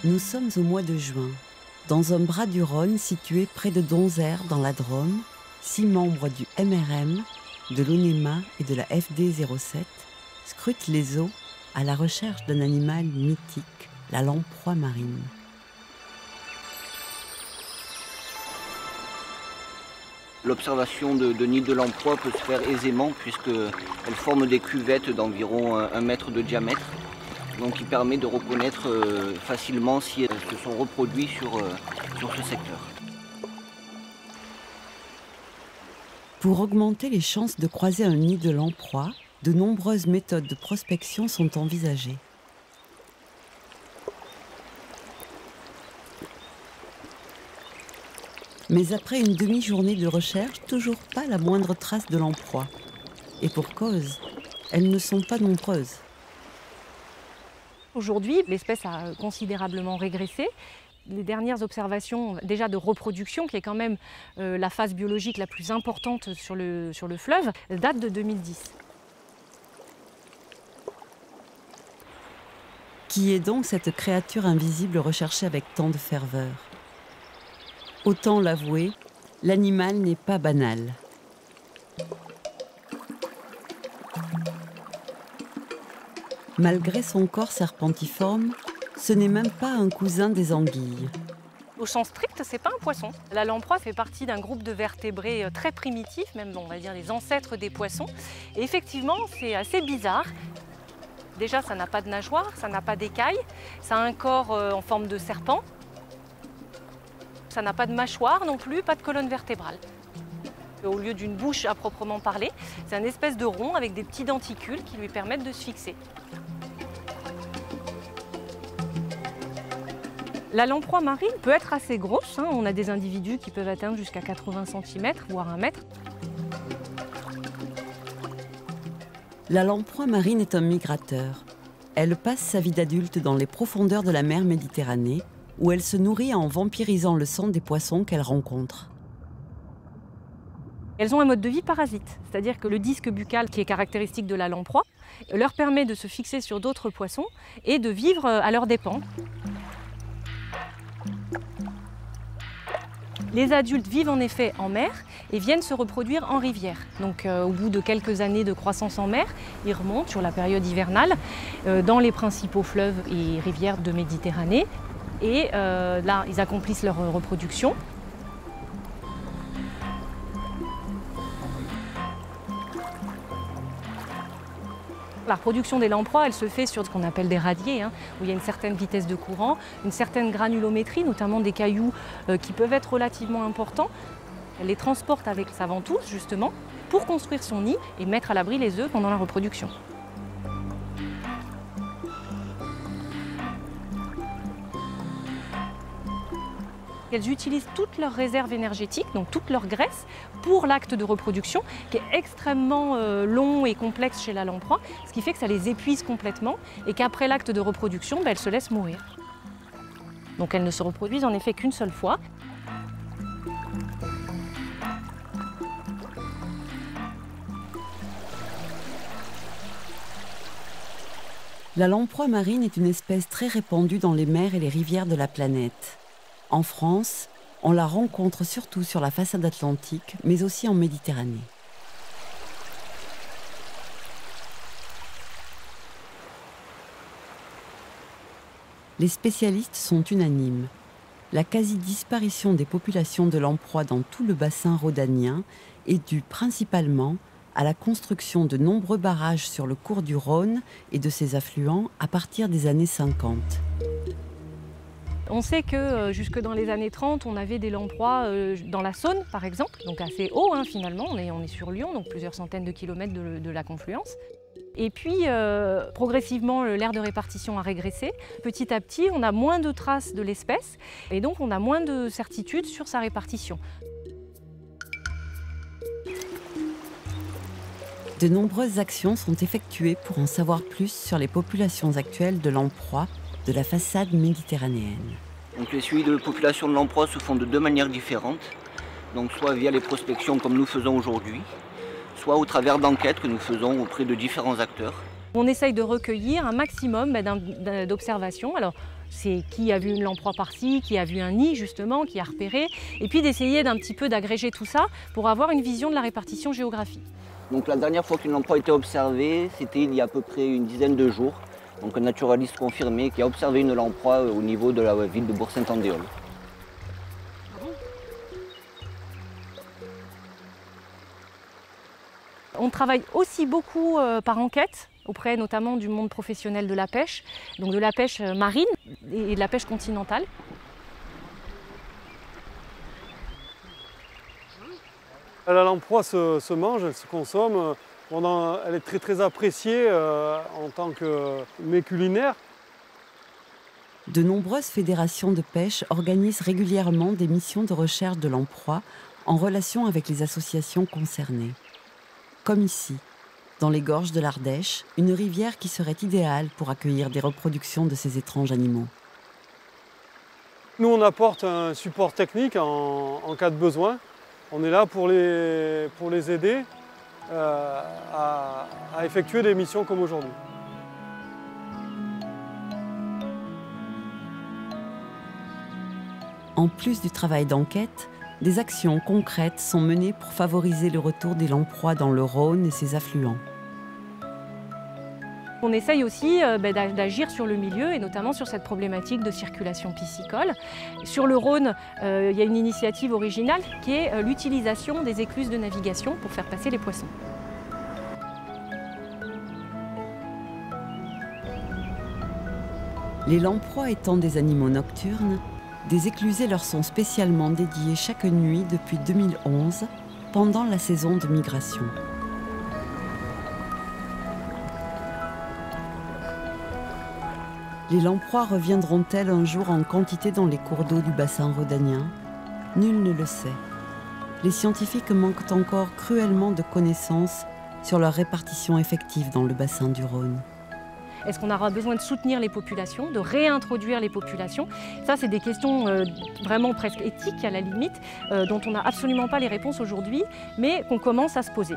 Nous sommes au mois de juin, dans un bras du Rhône situé près de Donzère dans la Drôme. 6 membres du MRM, de l'ONEMA et de la FD07 scrutent les eaux à la recherche d'un animal mythique, la lamproie marine. L'observation de nids de lamproie peut se faire aisément puisqu'elle forme des cuvettes d'environ 1 mètre de diamètre. Donc il permet de reconnaître facilement si elles se sont reproduites sur ce secteur. Pour augmenter les chances de croiser un nid de lamproie, de nombreuses méthodes de prospection sont envisagées. Mais après une demi-journée de recherche, toujours pas la moindre trace de lamproie. Et pour cause, elles ne sont pas nombreuses. Aujourd'hui, l'espèce a considérablement régressé. Les dernières observations déjà de reproduction, qui est quand même la phase biologique la plus importante sur le fleuve, datent de 2010. Qui est donc cette créature invisible recherchée avec tant de ferveur? Autant l'avouer, l'animal n'est pas banal. Malgré son corps serpentiforme, ce n'est même pas un cousin des anguilles. Au sens strict, ce n'est pas un poisson. La lamproie fait partie d'un groupe de vertébrés très primitifs, même on va dire les ancêtres des poissons. Et effectivement, c'est assez bizarre. Déjà, ça n'a pas de nageoire, ça n'a pas d'écailles, ça a un corps en forme de serpent. Ça n'a pas de mâchoire non plus, pas de colonne vertébrale. Au lieu d'une bouche à proprement parler, c'est une espèce de rond avec des petits denticules qui lui permettent de se fixer. La lamproie marine peut être assez grosse, On a des individus qui peuvent atteindre jusqu'à 80 cm, voire 1 mètre. La lamproie marine est un migrateur. Elle passe sa vie d'adulte dans les profondeurs de la mer Méditerranée, où elle se nourrit en vampirisant le sang des poissons qu'elle rencontre. Elles ont un mode de vie parasite, c'est-à-dire que le disque buccal, qui est caractéristique de la lamproie, leur permet de se fixer sur d'autres poissons et de vivre à leurs dépens. Les adultes vivent en effet en mer et viennent se reproduire en rivière. Donc au bout de quelques années de croissance en mer, ils remontent sur la période hivernale dans les principaux fleuves et rivières de Méditerranée. Et là, ils accomplissent leur reproduction. La reproduction des lamproies, elle se fait sur ce qu'on appelle des radiers, où il y a une certaine vitesse de courant, une certaine granulométrie, notamment des cailloux qui peuvent être relativement importants. Elle les transporte avec sa ventouse, justement, pour construire son nid et mettre à l'abri les œufs pendant la reproduction. Elles utilisent toutes leurs réserves énergétiques, donc toute leur graisse, pour l'acte de reproduction, qui est extrêmement long et complexe chez la lamproie, ce qui fait que ça les épuise complètement et qu'après l'acte de reproduction, elles se laissent mourir. Donc elles ne se reproduisent en effet qu'une seule fois. La lamproie marine est une espèce très répandue dans les mers et les rivières de la planète. En France, on la rencontre surtout sur la façade atlantique, mais aussi en Méditerranée. Les spécialistes sont unanimes. La quasi-disparition des populations de lamproie dans tout le bassin rhodanien est due principalement à la construction de nombreux barrages sur le cours du Rhône et de ses affluents à partir des années 50. On sait que jusque dans les années 30, on avait des lamproies dans la Saône, par exemple, donc assez haut finalement, on est sur Lyon, donc plusieurs centaines de kilomètres de la confluence. Et puis, progressivement, l'aire de répartition a régressé. Petit à petit, on a moins de traces de l'espèce, et donc on a moins de certitude sur sa répartition. De nombreuses actions sont effectuées pour en savoir plus sur les populations actuelles de lamproies de la façade méditerranéenne. Donc les suivis de population de lamproie se font de 2 manières différentes, donc soit via les prospections comme nous faisons aujourd'hui, soit au travers d'enquêtes que nous faisons auprès de différents acteurs. On essaye de recueillir un maximum d'observations. Alors, C'est qui a vu une lamproie par-ci, qui a vu un nid justement, qui a repéré, et puis d'essayer d'un petit peu d'agréger tout ça pour avoir une vision de la répartition géographique. Donc la dernière fois qu'une lamproie a été observée, c'était il y a à peu près une dizaine de jours. Donc un naturaliste confirmé qui a observé une lamproie au niveau de la ville de Bourg-Saint-Andéol. On travaille aussi beaucoup par enquête, auprès notamment du monde professionnel de la pêche, donc de la pêche marine et de la pêche continentale. La lamproie se mange, elle se consomme. Elle est très appréciée en tant que mets culinaire. De nombreuses fédérations de pêche organisent régulièrement des missions de recherche de lamproie en relation avec les associations concernées. Comme ici, dans les gorges de l'Ardèche, une rivière qui serait idéale pour accueillir des reproductions de ces étranges animaux. Nous, on apporte un support technique en cas de besoin. On est là pour les aider à effectuer des missions comme aujourd'hui. En plus du travail d'enquête, des actions concrètes sont menées pour favoriser le retour des lamproies dans le Rhône et ses affluents. On essaye aussi d'agir sur le milieu et notamment sur cette problématique de circulation piscicole. Sur le Rhône, il y a une initiative originale qui est l'utilisation des écluses de navigation pour faire passer les poissons. Les lamproies étant des animaux nocturnes, des éclusées leur sont spécialement dédiées chaque nuit depuis 2011, pendant la saison de migration. Les lamproies reviendront-elles un jour en quantité dans les cours d'eau du bassin rhodanien? Nul ne le sait. Les scientifiques manquent encore cruellement de connaissances sur leur répartition effective dans le bassin du Rhône. Est-ce qu'on aura besoin de soutenir les populations, de réintroduire les populations? Ça, c'est des questions vraiment presque éthiques à la limite, dont on n'a absolument pas les réponses aujourd'hui, mais qu'on commence à se poser.